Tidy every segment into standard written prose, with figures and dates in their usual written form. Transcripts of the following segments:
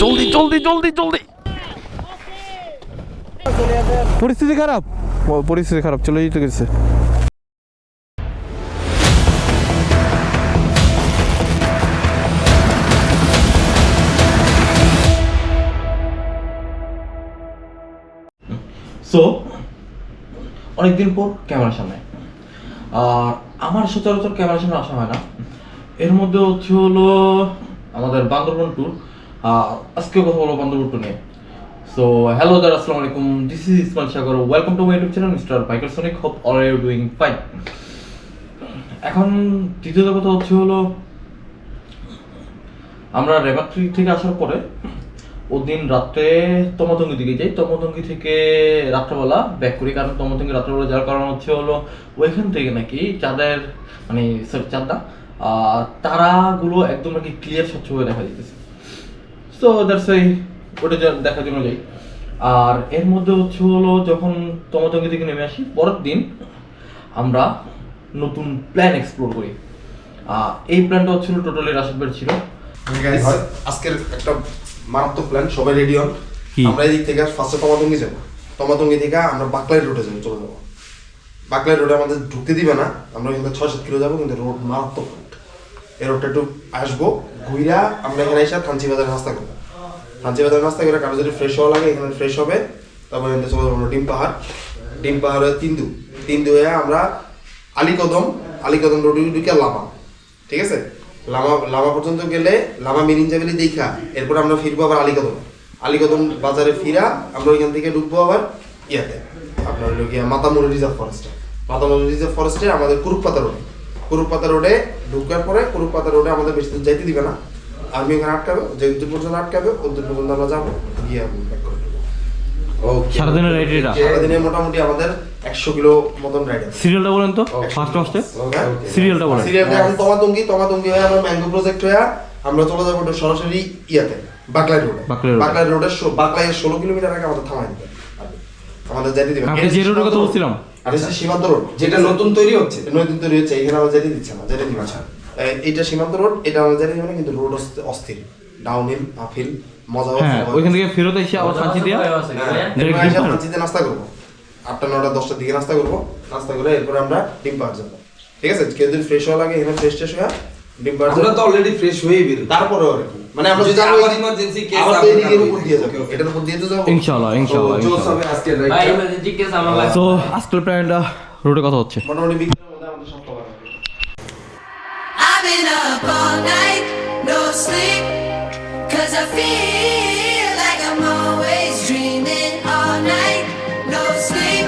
জলদি জলদি জলদি জলদি। পরিস্থিতি খারাপ, পরিস্থিতি খারাপ, চলে যেতে গেছে। সো অনেকদিন পর ক্যামেরার সামনে, আর আমার সচরাচর ক্যামেরার সামনে আসা হয় না। এর মধ্যে হচ্ছে হলো আমাদের বান্দরবন ট্যুর। আজকে কথা বলবো বান্দরবন ট্যুর নিয়ে। সো হ্যালো দার, আসসালামু আলাইকুম, this is Ismail Sagar, welcome to my YouTube channel mister Biker Sonic, hope all are you doing fine. এখন দ্বিতীয় কথা হচ্ছে হলো আমরা রেবাত্রি থেকে আসার পরে ওদিন রাত্রে তমতঙ্গি দিকে যাই, তমতঙ্গি থেকে রাত্রেবেলা ব্যাক করি। কারণ তমতঙ্গি রাত্রেবেলা যাওয়ার কারণ হচ্ছে হলো ওইখান থেকে নাকি চাঁদের মানে চাঁদা তারাগুলো একদম নাকি ক্লিয়ার স্বচ্ছভাবে দেখা যেতেছে। সো দ্যাটস ওয়াই ওটা দেখার জন্য যাই। আর এর মধ্যে হচ্ছে হলো যখন তমতঙ্গি থেকে নেমে আসি, পরের দিন আমরা নতুন প্ল্যান এক্সপ্লোর করি। এই প্ল্যানটা হচ্ছিল টোটালি রাশিদ ভাইয়ের ছিল। আজকের একটা মারাত্মক প্ল্যান, সবাই রেডি হন। আমরা এই দিক থেকে ফার্স্টে তমাতঙ্গি যাবো, তমাতঙ্গি থেকে আমরা বাকলাই রোডে চলে যাবো। বাকলাই রোডে আমাদের ঢুকতে দিবে না, আমরা এখানে 6-7 কিলো যাবো, কিন্তু রোড মারাত্মক রোড। এই রোডটা একটু আসবো ঘুরা, আমরা এখানে এসে থানচি বাজারে নাস্তা করবো। থানচি বাজারে নাস্তা করে কারো যদি ফ্রেশ হওয়া লাগে এখানে ফ্রেশ হবে। তারপর এখানে চলে যাবো ডিম পাহাড়, ডিম পাহাড়ে তিন্দু হয়ে আমরা আলীকদম রোডে ঢুকে লামা, ঠিক আছে? লামা পর্যন্ত গেলে লামা মিরিন জাবেলি দেখা এরপর আমরা ফিরবো আবার আলীকদম বাজারে ফিরা আমরা ওইখান থেকে ঢুকবো আবার ইয়াতে আপনার মাতামুরি রিজার্ভ ফরেস্টে আমাদের কুরুপাতা রোডে ঢুকার পরে কুরুপাতা রোডে আমাদের বেশি দূর যাইতে দিবে না, আর্মি ওখানে আটকাবে, যে উত্তর পর্যন্ত আটকাবে ওদের পর্যন্ত আমরা যাবো, গিয়ে ব্যাক করে দেবো। সারাদিনের মোটামুটি আমাদের 100 কিলো মতন রাইড আছে। সিরিয়ালটা বলেন তো, সিরিয়ালটা বলেন। সিরিয়ালটা এখন তমাতঙ্গি হয়ে আমরা ম্যাঙ্গো প্রজেক্ট হয়ে আমরা চলে যাবো সরাসরি ইয়াতে বাকলাই রোডে। বাকলাইয়ের 16 কিলোমিটার আগে আমাদের থামাই দিবে, আমাদের যেতে দিবে। আপনি যে রোডের কথা বলছিলাম আর এটা সীমান্ত রোড, যেটা নতুন তৈরি হচ্ছে এখানে আমরা যেতে দিচ্ছে না, যেতে দিবে না। এইটা সীমান্ত রোড, এটা আমরা যেতে দিবে না, কিন্তু রোড অস্থির, ডাউনহিল আপহিল মজা হবে। ওইখান থেকে ফেরত এসে আবার থানচি দিয়া থানচিতে নাস্তা করবো, 8টা 9টা 10টার দিকে নাস্তা করে এরপরে আমরা ডিম পাহাড় যাবো, ঠিক আছে? কেউ যদি ফ্রেশ হওয়া লাগে এখানে ফ্রেশ হয়ে ডিম পাহাড়, আমরা তো অলরেডি ফ্রেশ হয়েই বের, তারপরে আর কি মানে আমরা যদি আবার ইমার্জেন্সি কেস আমরা এর উপর দিয়ে যাব, এটার উপর দিয়ে তো যাব ইনশাআল্লাহ জোস হবে আজকের রাইড। ভাই ইমার্জেন্সি কেস আমার লাগে। তো আজকের প্ল্যানটা রোডে কথা হচ্ছে মোটামুটি বিকেলের মধ্যে আমাদের সব কভার হবে। I've been up all night, no sleep, 'cause I feel like I'm always dreaming all night, no sleep,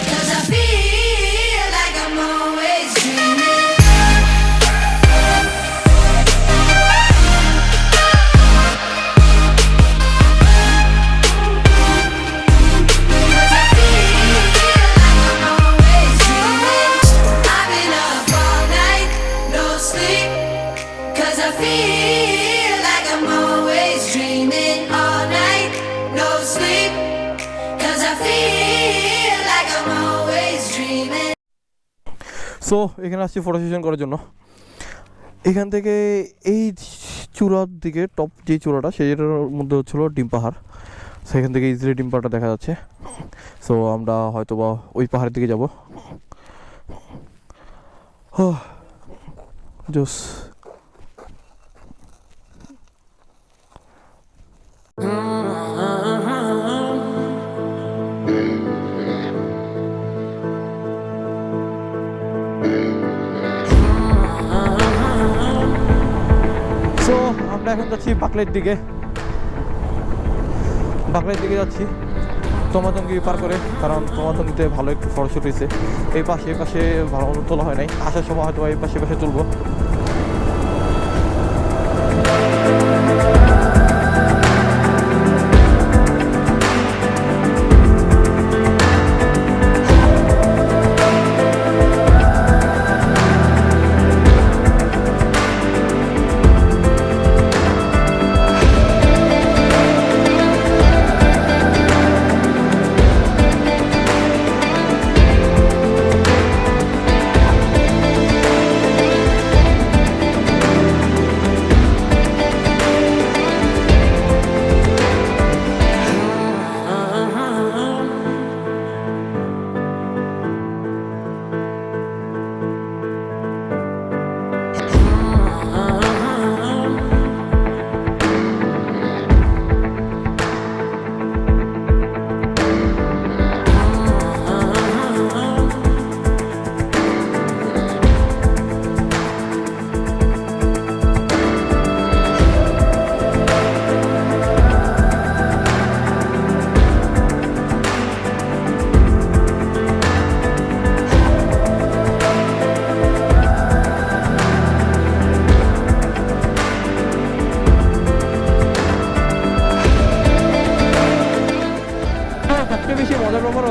'cause I feel like I'm always dreaming. So এখানে আসছি ফটো সেশন করার জন্য। এখান থেকে এই চূড়ার দিকে টপ যে চূড়াটা সেইটার মধ্যে হচ্ছিল ডিম পাহাড়, সেখান থেকে ইজিলি ডিম পাহাড়টা দেখা যাচ্ছে। সো আমরা হয়তো বা ওই পাহাড়ের দিকে যাব। জোস আমরা এখন যাচ্ছি বাকলাইয়ের দিকে যাচ্ছি তমাতঙ্গি পার করে, কারণ তমাতঙ্গিতে ভালো একটু ফটোশুট হয়েছে। এই পাশে ভালো তোলা হয় নাই, আসার সময় হয়তো এই পাশে তুলবো।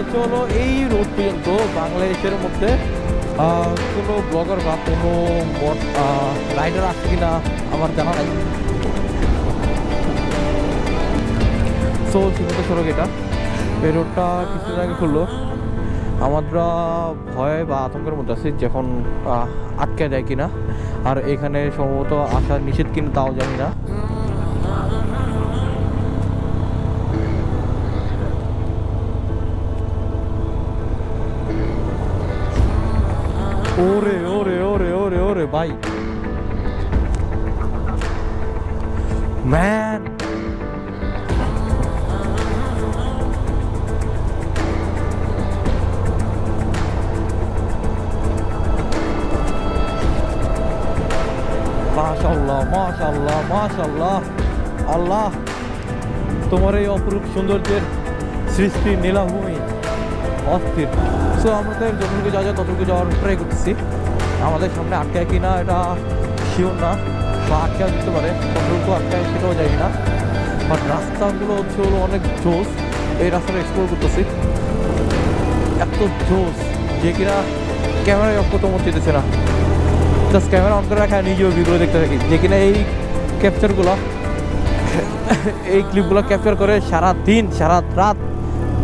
হচ্ছে হলো এই রোড পর্যন্ত বাংলাদেশের মধ্যে কোনো ব্লগার বা কোনো রাইডার আসছে কিনা আমার জানা নাই। সো সীমিত সড়ক এটা, এই রোডটা কিছুদিন আগে খুললো। আমরা ভয় বা আতঙ্কের মধ্যে আছি যখন আটকে যায় কিনা, আর এখানে সম্ভবত আসা নিষেধ কিনা তাও জানি না। ওরে ওরে ওরে ওরে ওরে ভাই ম্যান, মাশাআল্লাহ মাশাআল্লাহ মাশাআল্লাহ, আল্লাহ তোমার এই অপরূপ সৌন্দর্যের সৃষ্টি নীলাভূমি অস্থির। সো আমাদের যতটুকু যাওয়া যায় ততটুকু যাওয়ার ট্রাই করতেছি। আমাদের সামনে আটকায় কিনা এটা শিওর না, বা আটকায় দিতে পারে, কতটুকু আটকায় সেটাও জানি না। বাট রাস্তাগুলো হচ্ছে হলো অনেক জোস, এই রাস্তাটা এক্সপ্লোর করতেছি এত জোস যে কিনা ক্যামেরায় অফ করতে মন চেতেছে না। জাস্ট ক্যামেরা অন করে রাখা, নিজেও ভিডিও দেখতে থাকি, যে কিনা এই ক্যাপচারগুলো এই ক্লিপগুলো ক্যাপচার করে সারা দিন সারা রাত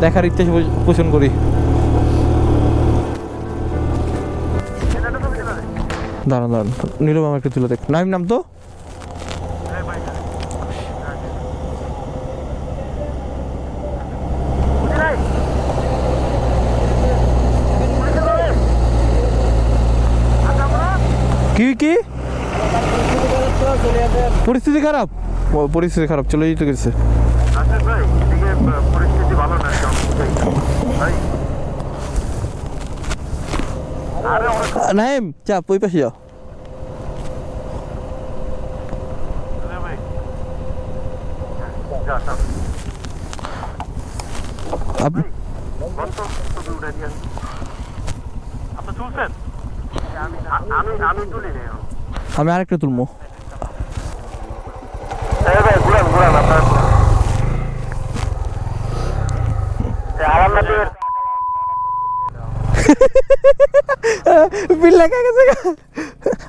দেখার ইচ্ছা পোষণ করি। দাঁড়ান দাঁড়ান, নীরব আমার একটু তুলে দেখ। নাম তো কি কি পরিস্থিতি খারাপ, পরিস্থিতি খারাপ চলে যেতে গেছে। নাইম চাপ ওই পাশে যাও। আমি আরেকটা তুলবো।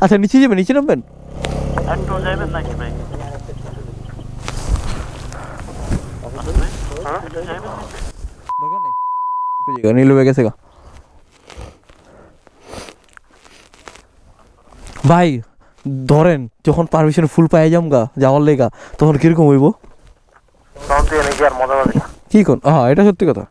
আচ্ছা নিচে যাবেন, নিচে নামবেন। নীল হয়ে গেছে ভাই। ধরেন যখন পারমিশন ফুল পাই যাওয়ার লেগা তখন কিরকম হইব কি কোন? হ্যাঁ এটা সত্যি কথা।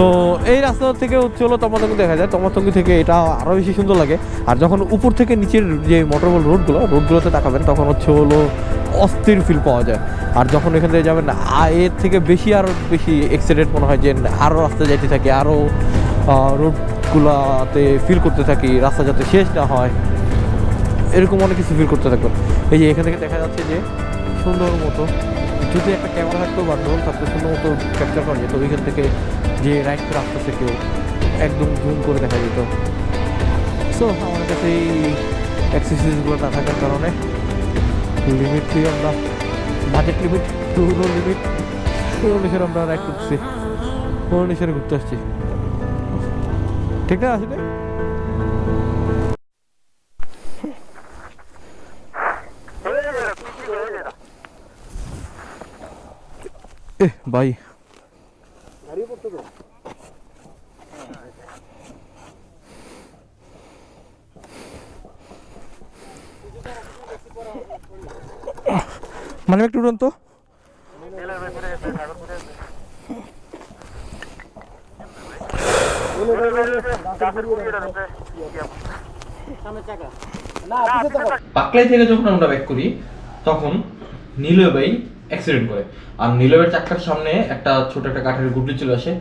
সো এই রাস্তা থেকে হচ্ছে হলো তমাতঙ্গি দেখা যায়, তমাতঙ্গি থেকে এটা আরও বেশি সুন্দর লাগে। আর যখন উপর থেকে নিচের যে মোটরবল রোডগুলোতে তাকাবেন তখন হচ্ছে হলো অস্থির ফিল পাওয়া যায়। আর যখন এখান থেকে যাবেন এর থেকে বেশি আরও বেশি এক্সাইটেড মনে হয় যে আরও রাস্তা যাইতে থাকি, আরও রোডগুলোতে ফিল করতে থাকি, রাস্তা যাতে শেষ না হয়, এরকম অনেক কিছু ফিল করতে থাকবেন। এই যে এখান থেকে দেখা যাচ্ছে যে সুন্দর মতো যদি একটা ক্যামেরা থাকতো বা ড্রোন থাকতো সুন্দর মতো ক্যাপচার করা যেত। ওইখান থেকে যে রাইড করে আসতেছে কেউ একদম জুম করে দেখা যেত। সো আমাদের কাছে এই অ্যাক্সেসরিজগুলো না থাকার কারণে লিমিট দিয়ে আমরা বাজেট লিমিট টুরো লিমিট অনুসারে আমরা রাইড করতেছি, অনুসারে ঘুরতে আসছি। ঠিক না আসলে ভাই মানে একটু উড়ন তো পাকলাই থেকে যখন আমরা ব্যাক করি তখন নীলয় ভাই অ্যাক্সিডেন্ট করে। আর নীলবের চাকার সামনে একটা ছোট একটা কাঠের গুটলি চলে আসে,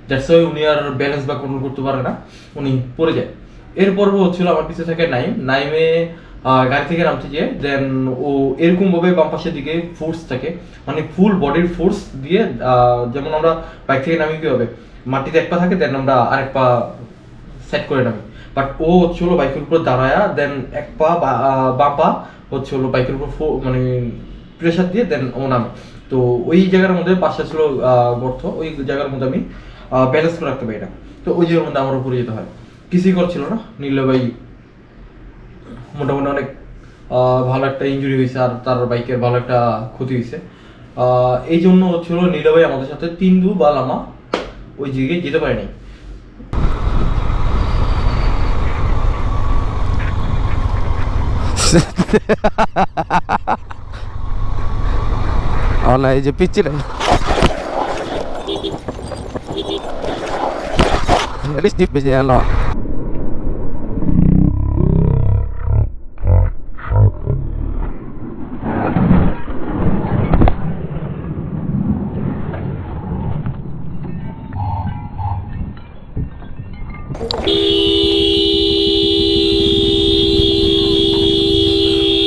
দ্যাটস ওয়াই উনি আর ব্যালেন্স বা কন্ট্রোল করতে পারে না, উনি পড়ে যায়। এরপর হচ্ছিল আমার পিছনে থাকে নাইমে গাড়ি থেকে নামতে গিয়ে দেন ও এরকম ভাবে বাম পাশের দিকে ফোর্স থাকে, মানে ফুল বডির ফোর্স দিয়ে যেমন আমরা বাইক থেকে নামি কি হবে, মাটিতে এক পা থাকে দেন আমরা আরেক পা সেট করে নামি, বাট ও হচ্ছিল বাইকের উপর দাঁড়ায়া দেন এক পা বাম পা হচ্ছিল বাইকের উপর মানে প্রেশার দিয়ে দেন ও নামে। তো ওই জায়গার মধ্যে পাশে ছিল গর্ত, ওই জায়গার মধ্যে আমি ব্যালেন্স করে রাখতে পারি না, তো ওই জায়গার মধ্যে আমার উপরে যেতে হয়। কিছুই করছিল না, নীল ভাই মোটামুটি অনেক ভালো একটা ইনজুরি হয়েছে আর তার বাইকের ভালো একটা ক্ষতি হয়েছে। এই জন্য হচ্ছিল নীল ভাই আমাদের সাথে 3 বা লামা ওই জায়গায় যেতে পারে নাই। না এই যে পিচ্ছিল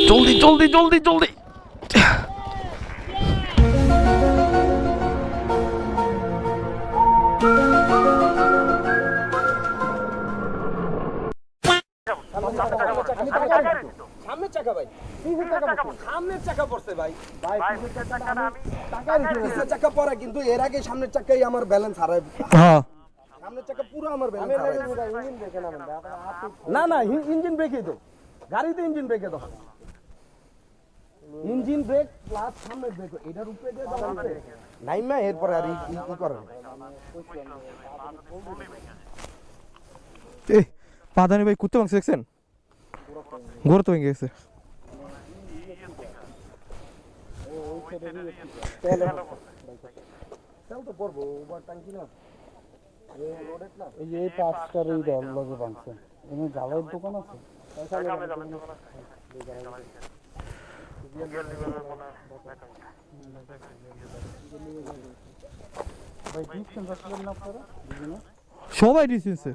জলদি জলদি জলদি জলদি। সামনের চাকা ভাই, সামনের চাকা পড়ছে ভাই, পিছের চাকা পড়ে কিন্তু এর আগে সামনের চাকাই আমার ব্যালেন্স হারায়। হ্যাঁ সামনের চাকা পুরো আমার ব্যালেন্স হারায়। না না ইঞ্জিন ব্রেকই তো, গাড়িতে ইঞ্জিন ব্রেকে তো, ইঞ্জিন ব্রেক প্লাস সামনের ব্রেক এটার উপরে দিয়ে দাও নাইমা এরপরে আর ই করে এ পাদানি ভাই কুত্তে মাংস দেখছেন, ঘোর তো ভেঙে গেছে। তেল তো পড়বো ওভার ট্যাঙ্কি না, এই যে এই পাঁচটার এই দল লগে ভাঙছে, এখানে জ্বালাইয়ের দোকান আছে। ভাই ডিস্টেন্স আসলে না আপনারা সবাই ডিসেন্সে